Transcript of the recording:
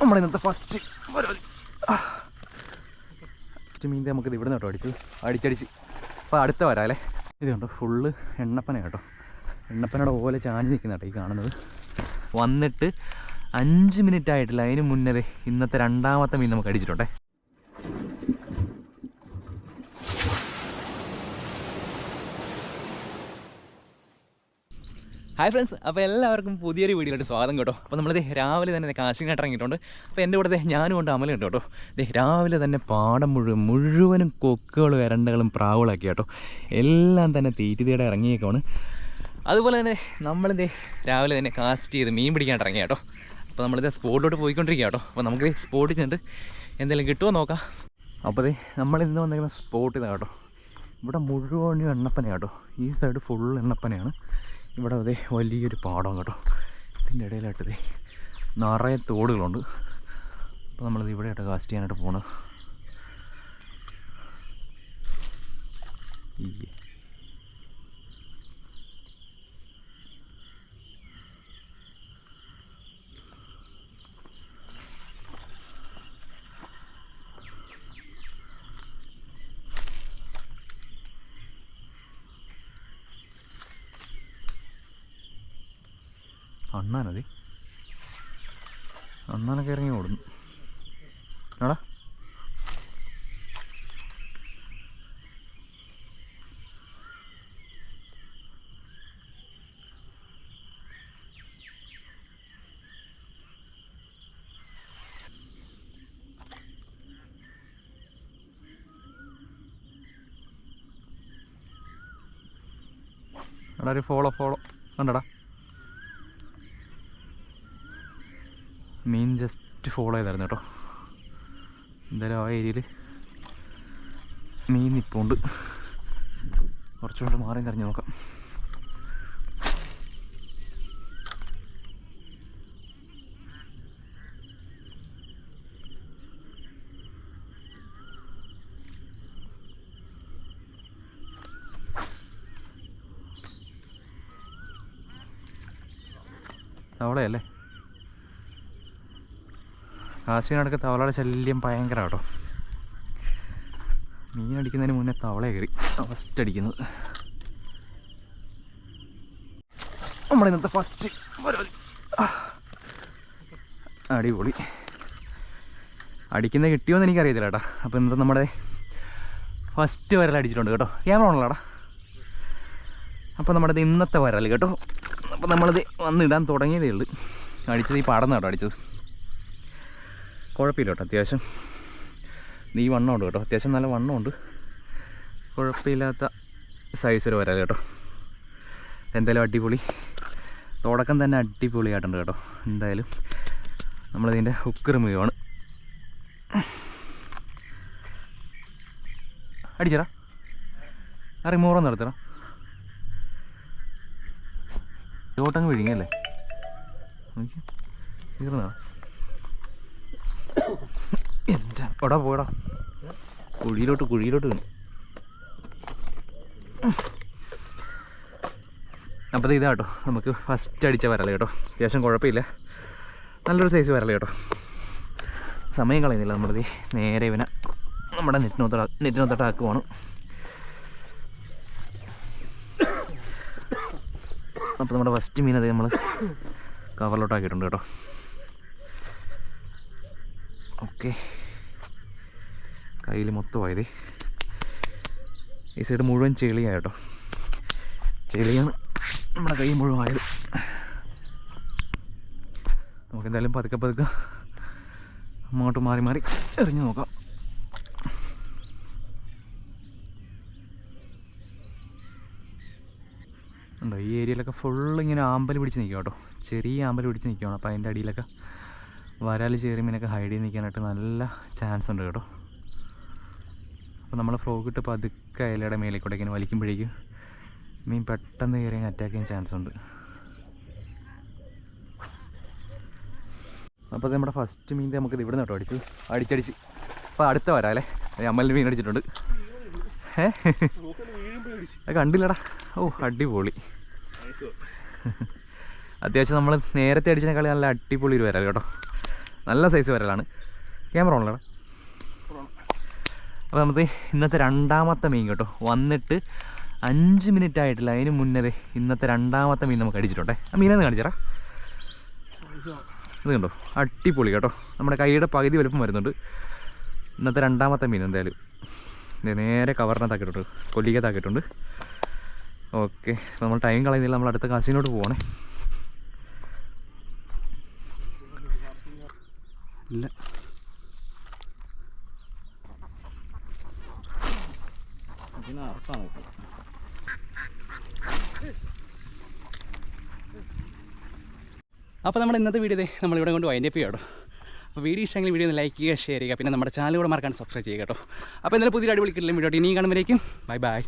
നമ്മുടെ ഇന്നത്തെ ഫസ്റ്റ് മീൻ നമുക്കിത് ഇവിടെ നിന്ന് കേട്ടോ അടിച്ചടിച്ച് അപ്പോൾ അടുത്ത വരാം അല്ലേ. ഇത് കണ്ടോ ഫുള്ള് എണ്ണപ്പന കേട്ടോ. എണ്ണപ്പനയുടെ പോലെ ചാഞ്ഞ് നിൽക്കുന്ന കേട്ടോ ഈ കാണുന്നത്. വന്നിട്ട് 5 മിനിറ്റ് ആയിട്ടില്ല, അതിന് മുന്നേ ഇന്നത്തെ രണ്ടാമത്തെ മീൻ നമുക്ക് അടിച്ചിട്ടുണ്ടേ. ഹായ് ഫ്രണ്ട്സ്, അപ്പോൾ എല്ലാവർക്കും പുതിയൊരു വീഡിയോയിലോട്ട് സ്വാഗതം കേട്ടോ. അപ്പോൾ നമ്മളിത് രാവിലെ തന്നെ കാശിങ്ങാട്ട് ഇറങ്ങിയിട്ടുണ്ട്. അപ്പോൾ എൻ്റെ കൂടെ ഞാനും കൊണ്ട് അമലുണ്ട് കേട്ടോ. രാവിലെ തന്നെ പാടം മുഴുവനും കൊക്കുകളും എരണ്ടകളും പ്രാവുകളൊക്കെ കേട്ടോ. എല്ലാം തന്നെ തീറ്റിതയുടെ ഇറങ്ങിയേക്കാണ്. അതുപോലെ തന്നെ നമ്മളിത് രാവിലെ തന്നെ കാസ്റ്റ് ചെയ്ത് മീൻ പിടിക്കാനായിട്ട് ഇറങ്ങിയ കേട്ടോ. അപ്പോൾ നമ്മളിത് സ്പോട്ടിലോട്ട് പോയിക്കൊണ്ടിരിക്കുക കേട്ടോ. അപ്പോൾ നമുക്ക് സ്പോട്ടിൽ ചെന്നിട്ട് എന്തെങ്കിലും കിട്ടുമോ നോക്കാം. അപ്പോൾ നമ്മളിന്ന് വന്നിരിക്കുന്ന സ്പോട്ട് ഇതാണ് കേട്ടോ. ഇവിടെ മുഴുവനും എണ്ണപ്പന കേട്ടോ. ഈ സൈഡ് ഫുൾ എണ്ണപ്പനയാണ്. ഇവിടെ അതെ വലിയൊരു പാടം കേട്ടോ. ഇതിൻ്റെ ഇടയിലായിട്ട് നിറയെ തോടുകളുണ്ട്. അപ്പോൾ നമ്മളിത് ഇവിടെയായിട്ട് കാസ്റ്റ് ചെയ്യാനായിട്ട് പോകണം. അണ്ണാനൊക്കെ ഇറങ്ങി ഓടുന്നു എടാ. എടാ ഒരു ഫോളോ കണ്ടടാ. മീൻ ജസ്റ്റ് ഫോളോ ചെയ്തായിരുന്നു കേട്ടോ. എന്തായാലും ആ ഏരിയയിൽ മീൻ നിൽപ്പുണ്ട്. കുറച്ചുകൊണ്ട് മാറി കറിഞ്ഞ് നോക്കാം. തവളയല്ലേ? കാശിനടുക്ക് തവളയുടെ ശല്യം ഭയങ്കര കേട്ടോ. മീൻ അടിക്കുന്നതിന് മുന്നേ തവള കയറി ഫസ്റ്റ് അടിക്കുന്നത്. നമ്മുടെ ഇന്നത്തെ ഫസ്റ്റ് അടിപൊളി. അടിക്കുന്നത് കിട്ടിയോന്ന് എനിക്കറിയത്തില്ല കേട്ടോ. അപ്പോൾ ഇന്നത്തെ നമ്മുടെ ഫസ്റ്റ് വരൽ അടിച്ചിട്ടുണ്ട് കേട്ടോ. ക്യാമറ ആണല്ലോടാ. അപ്പോൾ നമ്മുടെ ഇന്നത്തെ വരൽ കേട്ടോ. അപ്പോൾ നമ്മളിത് വന്നിടാൻ തുടങ്ങിയതേ ഉള്ളൂ. അടിച്ചത് ഈ പാടന്ന് കേട്ടോ അടിച്ചത്. കുഴപ്പമില്ല കേട്ടോ. അത്യാവശ്യം ഈ വണ്ണമുണ്ട് കേട്ടോ. അത്യാവശ്യം നല്ല വണ്ണമുണ്ട്. കുഴപ്പമില്ലാത്ത സൈസിൽ വരാം കേട്ടോ. എന്തായാലും അടിപൊളി. തുടക്കം തന്നെ അടിപൊളിയായിട്ടുണ്ട് കേട്ടോ. എന്തായാലും നമ്മളിതിൻ്റെ ഹുക്ക് റിമൂവാണ്. അടിച്ചടാ. ആ റിമൂവറൊന്നും നടത്തണം. ചോട്ടങ്ങ് വിഴിങ്ങല്ലേ തീർന്നാ. എന്താ എടാ പോടാ. കുഴിയിലോട്ട് വീണു. അപ്പോൾ ഇതാട്ടോ നമുക്ക് ഫസ്റ്റ് അടിച്ച വരല കേട്ടോ. അത്യാവശ്യം കുഴപ്പമില്ല, നല്ലൊരു സൈസ് വരല കേട്ടോ. സമയം കളയുന്നില്ല. നമ്മളിത് നേരെ ഇവനെ നമ്മുടെ നെറ്റിനൊത്തോട്ട് ആക്കുവാണ്. അപ്പോൾ നമ്മുടെ ഫസ്റ്റ് മീൻ അത് നമ്മൾ കവറിലോട്ടാക്കിയിട്ടുണ്ട് കേട്ടോ. ഓക്കെ, കയ്യിൽ മൊത്തമായത്. ഈ സൈഡ് മുഴുവൻ ചെളിയാണ് കേട്ടോ. ചെളിയാണ് നമ്മുടെ കൈ മുഴുവനായത്. നമുക്കെന്തായാലും പതുക്കെ അങ്ങോട്ട് മാറി എറിഞ്ഞു നോക്കാം. ഉണ്ടോ ഈ ഏരിയയിലൊക്കെ ഫുള്ളിങ്ങനെ ആമ്പൽ പിടിച്ച് നിൽക്കുക കേട്ടോ. ചെറിയ ആമ്പൽ പിടിച്ച് നിൽക്കുകയാണ്. അപ്പോൾ അതിൻ്റെ അടിയിലൊക്കെ വരാൽ ചെറിയ മീനൊക്കെ ഹൈഡ് ചെയ്ത് നിൽക്കാനായിട്ട് നല്ല ചാൻസ് ഉണ്ട് കേട്ടോ. അപ്പോൾ നമ്മൾ ഫ്രോഗ് ഇട്ട് പതുക്കെ ഇലയുടെ മേലേക്കൂടെ ഇങ്ങനെ വലിക്കുമ്പോഴേക്കും മീൻ പെട്ടെന്ന് കയറി അറ്റാക്ക് ചെയ്യാൻ ചാൻസ് ഉണ്ട്. അപ്പോൾ നമ്മുടെ ഫസ്റ്റ് മീൻ നമുക്കിത് ഇവിടെ നിന്ന് കേട്ടോ അടിച്ചടിച്ച്. അപ്പോൾ അടുത്ത വരാം അല്ലേ. അമ്മലിൻ്റെ മീൻ അടിച്ചിട്ടുണ്ട്. അത് കണ്ടില്ലടാ. ഓ അടിപൊളി. അത്യാവശ്യം നമ്മൾ നേരത്തെ അടിച്ചതിനേക്കാൾ നല്ല അടിപൊളി ഒരു വരാൽ കേട്ടോ. നല്ല സൈസ് വരലാണ്. ക്യാമറ ഉള്ളതാണ്. അപ്പോൾ നമുക്ക് ഇന്നത്തെ രണ്ടാമത്തെ മീൻ കേട്ടോ. വന്നിട്ട് 5 മിനിറ്റ് ആയിട്ടില്ല, അതിന് മുന്നേ ഇന്നത്തെ രണ്ടാമത്തെ മീൻ നമുക്ക് അടിച്ചിട്ടുണ്ടേ. ആ മീനെന്ന് കാണിച്ചേരാ. ഇത് കണ്ടോ, അടിപൊളി കേട്ടോ. നമ്മുടെ കൈയുടെ പകുതി വലുപ്പം വരുന്നുണ്ട്. ഇന്നത്തെ രണ്ടാമത്തെ മീൻ എന്തായാലും നേരെ കവറിനകത്താക്കിയിട്ടുണ്ട്, കൊല്ലിക്കകത്താക്കിയിട്ടുണ്ട്. ഓക്കെ, നമ്മൾ ടൈം കളയുന്നില്ല, നമ്മൾ അടുത്ത കാശിനോട്ട് പോകണേ. ഇല്ല അപ്പോൾ നമ്മുടെ ഇന്നത്തെ വീഡിയോ നമ്മളിവിടെ കൊണ്ട് വൈൻഡപ്പ് ചെയ്യാം കേട്ടോ. അപ്പോൾ വീഡിയോ ഇഷ്ടമെങ്കിൽ വീഡിയോ ഒന്ന് ലൈക്ക് ചെയ്യുക, ഷെയർ ചെയ്യുക, പിന്നെ നമ്മുടെ ചാനൽ കൂടെ മറക്കാൻ സബ്സ്ക്രൈബ് ചെയ്യുക കേട്ടോ. അപ്പോൾ എന്തായാലും പുതിയൊരു അടിപൊളി കിട്ടില്ല വീഡിയോ ഇനിയും കാണുമ്പോഴേക്കും ബൈ ബൈ.